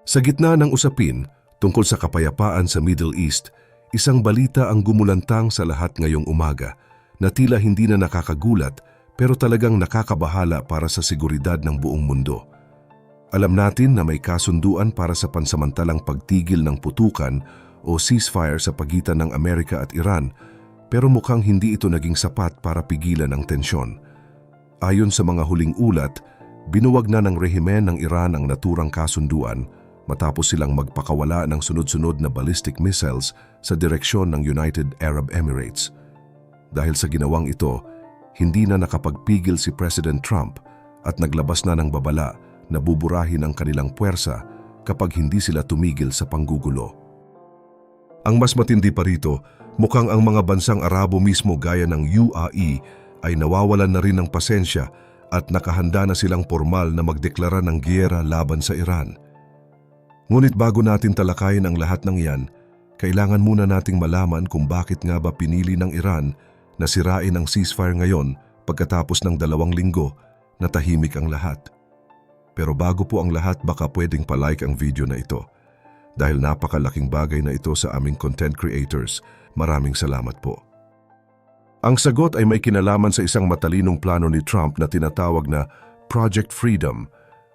Sa gitna ng usapin tungkol sa kapayapaan sa Middle East, isang balita ang gumulantang sa lahat ngayong umaga na tila hindi na nakakagulat pero talagang nakakabahala para sa seguridad ng buong mundo. Alam natin na may kasunduan para sa pansamantalang pagtigil ng putukan o ceasefire sa pagitan ng Amerika at Iran, pero mukhang hindi ito naging sapat para pigilan ang tensyon. Ayon sa mga huling ulat, binuwag na ng rehimen ng Iran ang naturang kasunduan matapos silang magpakawala ng sunod-sunod na ballistic missiles sa direksyon ng United Arab Emirates. Dahil sa ginawang ito, hindi na nakapagpigil si President Trump at naglabas na ng babala na buburahin ang kanilang puwersa kapag hindi sila tumigil sa panggugulo. Ang mas matindi pa rito, mukhang ang mga bansang Arabo mismo gaya ng UAE ay nawawalan na rin ng pasensya at nakahanda na silang formal na magdeklara ng giyera laban sa Iran. Ngunit bago natin talakayin ang lahat ng yan, kailangan muna nating malaman kung bakit nga ba pinili ng Iran na sirain ang ceasefire ngayon pagkatapos ng 2 linggo na tahimik ang lahat. Pero bago po ang lahat, baka pwedeng palike ang video na ito. Dahil napakalaking bagay na ito sa aming content creators, maraming salamat po. Ang sagot ay may kinalaman sa isang matalinong plano ni Trump na tinatawag na Project Freedom.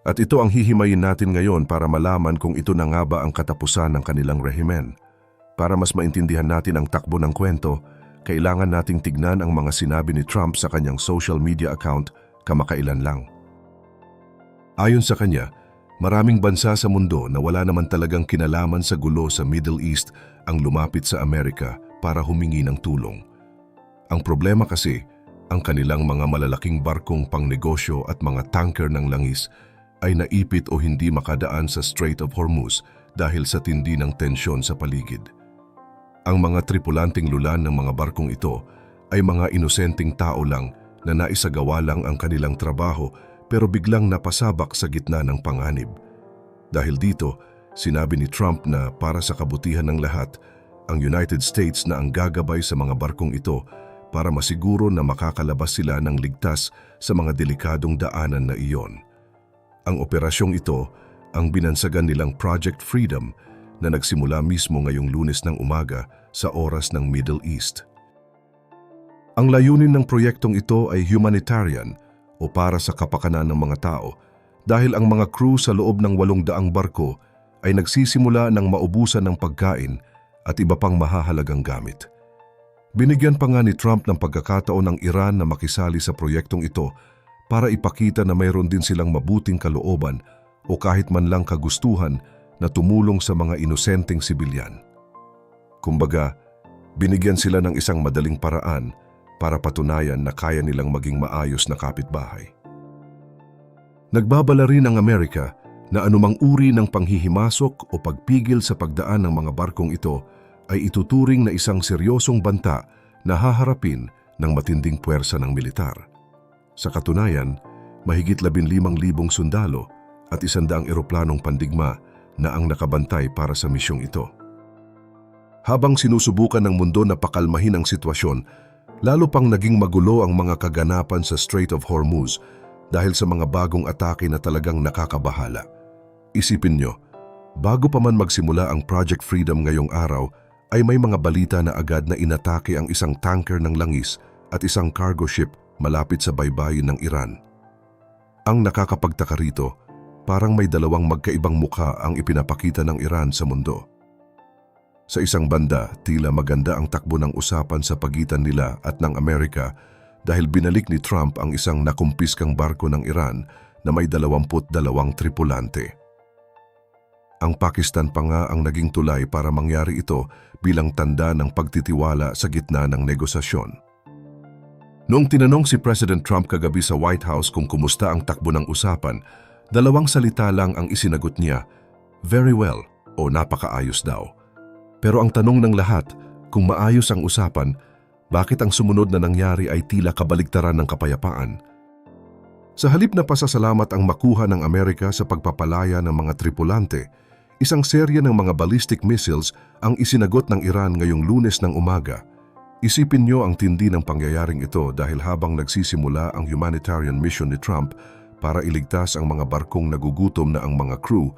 At ito ang hihimayin natin ngayon para malaman kung ito na nga ba ang katapusan ng kanilang rehimen. Para mas maintindihan natin ang takbo ng kwento, kailangan nating tignan ang mga sinabi ni Trump sa kanyang social media account kamakailan lang. Ayon sa kanya, maraming bansa sa mundo na wala naman talagang kinalaman sa gulo sa Middle East ang lumapit sa Amerika para humingi ng tulong. Ang problema kasi, ang kanilang mga malalaking barkong pangnegosyo at mga tanker ng langis ay naipit o hindi makadaan sa Strait of Hormuz dahil sa tindi ng tensyon sa paligid. Ang mga tripulanting lulan ng mga barkong ito ay mga inosenteng tao lang na naisagawa lang ang kanilang trabaho pero biglang napasabak sa gitna ng panganib. Dahil dito, sinabi ni Trump na para sa kabutihan ng lahat, ang United States na ang gagabay sa mga barkong ito para masiguro na makakalabas sila ng ligtas sa mga delikadong daanan na iyon. Ang operasyong ito ang binansagan nilang Project Freedom na nagsimula mismo ngayong Lunes ng umaga sa oras ng Middle East. Ang layunin ng proyektong ito ay humanitarian o para sa kapakanan ng mga tao dahil ang mga crew sa loob ng 800 barko ay nagsisimula ng maubusan ng pagkain at iba pang mahahalagang gamit. Binigyan pa nga ni Trump ng pagkakataon ng Iran na makisali sa proyektong ito para ipakita na mayroon din silang mabuting kalooban o kahit man lang kagustuhan na tumulong sa mga inosenteng sibilyan. Kumbaga, binigyan sila ng isang madaling paraan para patunayan na kaya nilang maging maayos na kapitbahay. Nagbabala rin ang Amerika na anumang uri ng panghihimasok o pagpigil sa pagdaan ng mga barkong ito ay ituturing na isang seryosong banta na haharapin ng matinding puwersa ng militar. Sa katunayan, mahigit 15,000 sundalo at 100 eroplanong pandigma na ang nakabantay para sa misyong ito. Habang sinusubukan ng mundo na pakalmahin ang sitwasyon, lalo pang naging magulo ang mga kaganapan sa Strait of Hormuz dahil sa mga bagong atake na talagang nakakabahala. Isipin nyo, bago pa man magsimula ang Project Freedom ngayong araw, ay may mga balita na agad na inatake ang isang tanker ng langis at isang cargo ship malapit sa baybayin ng Iran. Ang nakakapagtaka rito, parang may dalawang magkaibang mukha ang ipinapakita ng Iran sa mundo. Sa isang banda, tila maganda ang takbo ng usapan sa pagitan nila at ng Amerika dahil binalik ni Trump ang isang nakumpiskang barko ng Iran na may 22 tripulante. Ang Pakistan pa nga ang naging tulay para mangyari ito bilang tanda ng pagtitiwala sa gitna ng negosasyon. Noong tinanong si President Trump kagabi sa White House kung kumusta ang takbo ng usapan, 2 salita lang ang isinagot niya, very well o napakaayos daw. Pero ang tanong ng lahat, kung maayos ang usapan, bakit ang sumunod na nangyari ay tila kabaligtaran ng kapayapaan? Sa halip na pasasalamat ang makuha ng Amerika sa pagpapalaya ng mga tripulante, isang serye ng mga ballistic missiles ang isinagot ng Iran ngayong Lunes ng umaga. Isipin niyo ang tindi ng pangyayaring ito dahil habang nagsisimula ang humanitarian mission ni Trump para iligtas ang mga barkong nagugutom na ang mga crew,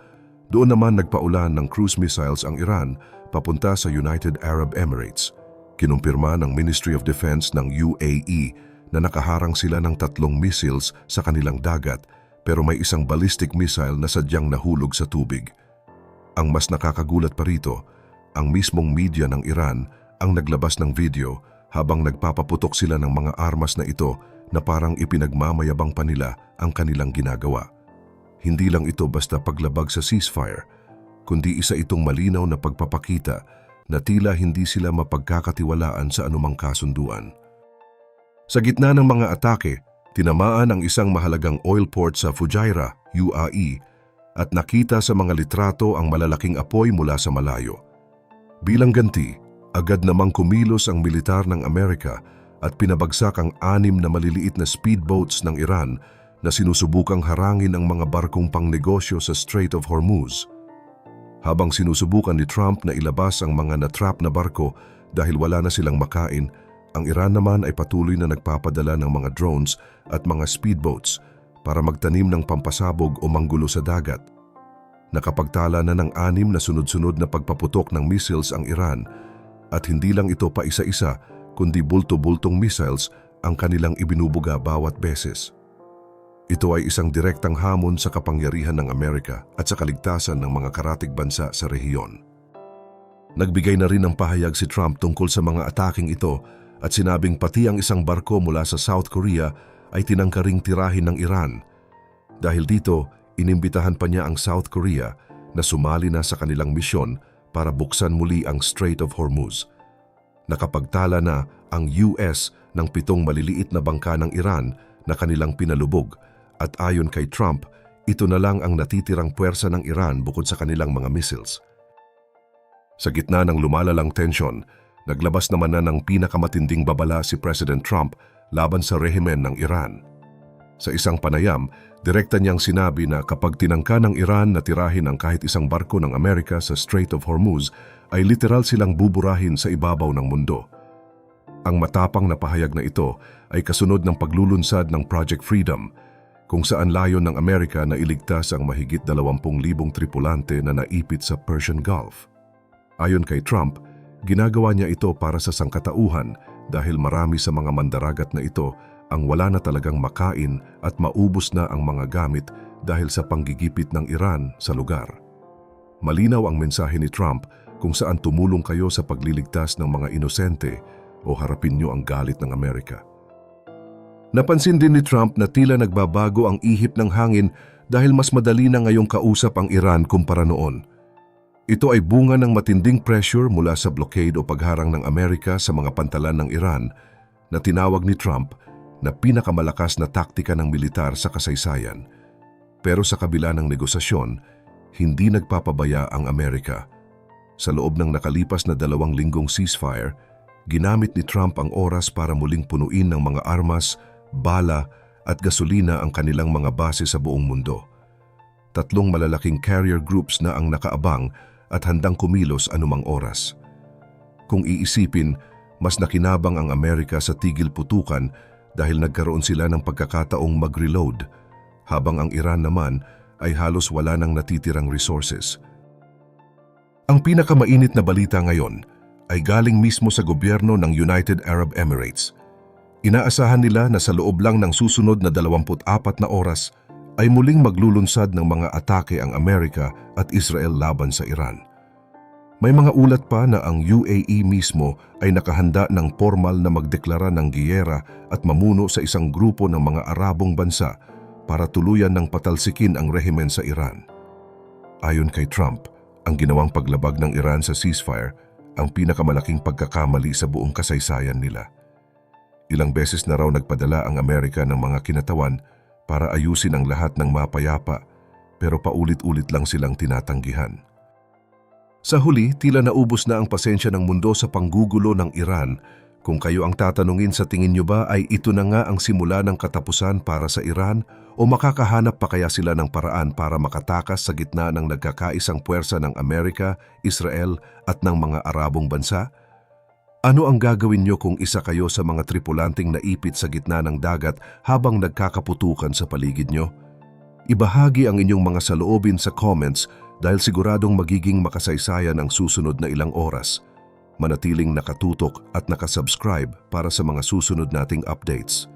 Doon naman nagpaulan ng cruise missiles ang Iran papunta sa United Arab Emirates. Kinumpirma ng Ministry of Defense ng UAE na nakaharang sila ng 3 missiles sa kanilang dagat pero may isang ballistic missile na sadyang nahulog sa tubig. Ang mas nakakagulat pa rito, ang mismong media ng Iran ang naglabas ng video habang nagpapaputok sila ng mga armas na ito na parang ipinagmamayabang pa nila ang kanilang ginagawa. Hindi lang ito basta paglabag sa ceasefire, kundi isa itong malinaw na pagpapakita na tila hindi sila mapagkakatiwalaan sa anumang kasunduan. Sa gitna ng mga atake, tinamaan ang isang mahalagang oil port sa Fujairah, UAE, at nakita sa mga litrato ang malalaking apoy mula sa malayo. Bilang ganti, agad namang kumilos ang militar ng Amerika at pinabagsak ang 6 na maliliit na speedboats ng Iran na sinusubukang harangin ang mga barkong pangnegosyo sa Strait of Hormuz. Habang sinusubukan ni Trump na ilabas ang mga natrap na barko dahil wala na silang makain, ang Iran naman ay patuloy na nagpapadala ng mga drones at mga speedboats para magtanim ng pampasabog o manggulo sa dagat. Nakapagtala na ng 6 na sunod-sunod na pagpaputok ng missiles ang Iran at hindi lang ito pa isa-isa kundi bulto-bultong missiles ang kanilang ibinubuga bawat beses. Ito ay isang direktang hamon sa kapangyarihan ng Amerika at sa kaligtasan ng mga karatig bansa sa rehiyon. Nagbigay na rin ng pahayag si Trump tungkol sa mga ataking ito at sinabing pati ang isang barko mula sa South Korea ay tinangkaring tirahin ng Iran. Dahil dito, inimbitahan pa niya ang South Korea na sumali na sa kanilang misyon para buksan muli ang Strait of Hormuz. Nakapagtala na ang US ng 7 maliliit na bangka ng Iran na kanilang pinalubog. At ayon kay Trump, ito na lang ang natitirang puwersa ng Iran bukod sa kanilang mga missiles. Sa gitna ng lumalalang tensyon, naglabas naman na ng pinakamatinding babala si President Trump laban sa rehimen ng Iran. Sa isang panayam, direkta niyang sinabi na kapag tinangka ng Iran na tirahin ang kahit isang barko ng Amerika sa Strait of Hormuz, ay literal silang buburahin sa ibabaw ng mundo. Ang matapang na pahayag na ito ay kasunod ng paglulunsad ng Project Freedom, kung saan layon ng Amerika na iligtas ang mahigit 20,000 tripulante na naipit sa Persian Gulf. Ayon kay Trump, ginagawa niya ito para sa sangkatauhan dahil marami sa mga mandaragat na ito ang wala na talagang makain at maubos na ang mga gamit dahil sa panggigipit ng Iran sa lugar. Malinaw ang mensahe ni Trump kung saan tumulong kayo sa pagliligtas ng mga inosente o harapin niyo ang galit ng Amerika. Napansin din ni Trump na tila nagbabago ang ihip ng hangin dahil mas madali na ngayong kausap ang Iran kumpara noon. Ito ay bunga ng matinding pressure mula sa blockade o pagharang ng Amerika sa mga pantalan ng Iran na tinawag ni Trump na pinakamalakas na taktika ng militar sa kasaysayan. Pero sa kabila ng negosasyon, hindi nagpapabaya ang Amerika. Sa loob ng nakalipas na 2 linggong ceasefire, ginamit ni Trump ang oras para muling punuin ng mga armas, bala at gasolina ang kanilang mga base sa buong mundo. 3 malalaking carrier groups na ang nakaabang at handang kumilos anumang oras. Kung iisipin, mas nakinabang ang Amerika sa tigil putukan dahil nagkaroon sila ng pagkakataong mag-reload, habang ang Iran naman ay halos wala nang natitirang resources. Ang pinakamainit na balita ngayon ay galing mismo sa gobyerno ng United Arab Emirates. Inaasahan nila na sa loob lang ng susunod na 24 na oras ay muling maglulunsad ng mga atake ang Amerika at Israel laban sa Iran. May mga ulat pa na ang UAE mismo ay nakahanda ng formal na magdeklara ng giyera at mamuno sa isang grupo ng mga Arabong bansa para tuluyan ng patalsikin ang rehimen sa Iran. Ayon kay Trump, ang ginawang paglabag ng Iran sa ceasefire ang pinakamalaking pagkakamali sa buong kasaysayan nila. Ilang beses na raw nagpadala ang Amerika ng mga kinatawan para ayusin ang lahat ng mapayapa, pero paulit-ulit lang silang tinatanggihan. Sa huli, tila naubos na ang pasensya ng mundo sa panggugulo ng Iran. Kung kayo ang tatanungin, sa tingin nyo ba ay ito na nga ang simula ng katapusan para sa Iran o makakahanap pa kaya sila ng paraan para makatakas sa gitna ng nagkakaisang puwersa ng Amerika, Israel at ng mga Arabong bansa? Ano ang gagawin nyo kung isa kayo sa mga tripulanting naipit sa gitna ng dagat habang nagkakaputukan sa paligid nyo? Ibahagi ang inyong mga saloobin sa comments dahil siguradong magiging makasaysayan ang susunod na ilang oras. Manatiling nakatutok at nakasubscribe para sa mga susunod nating updates.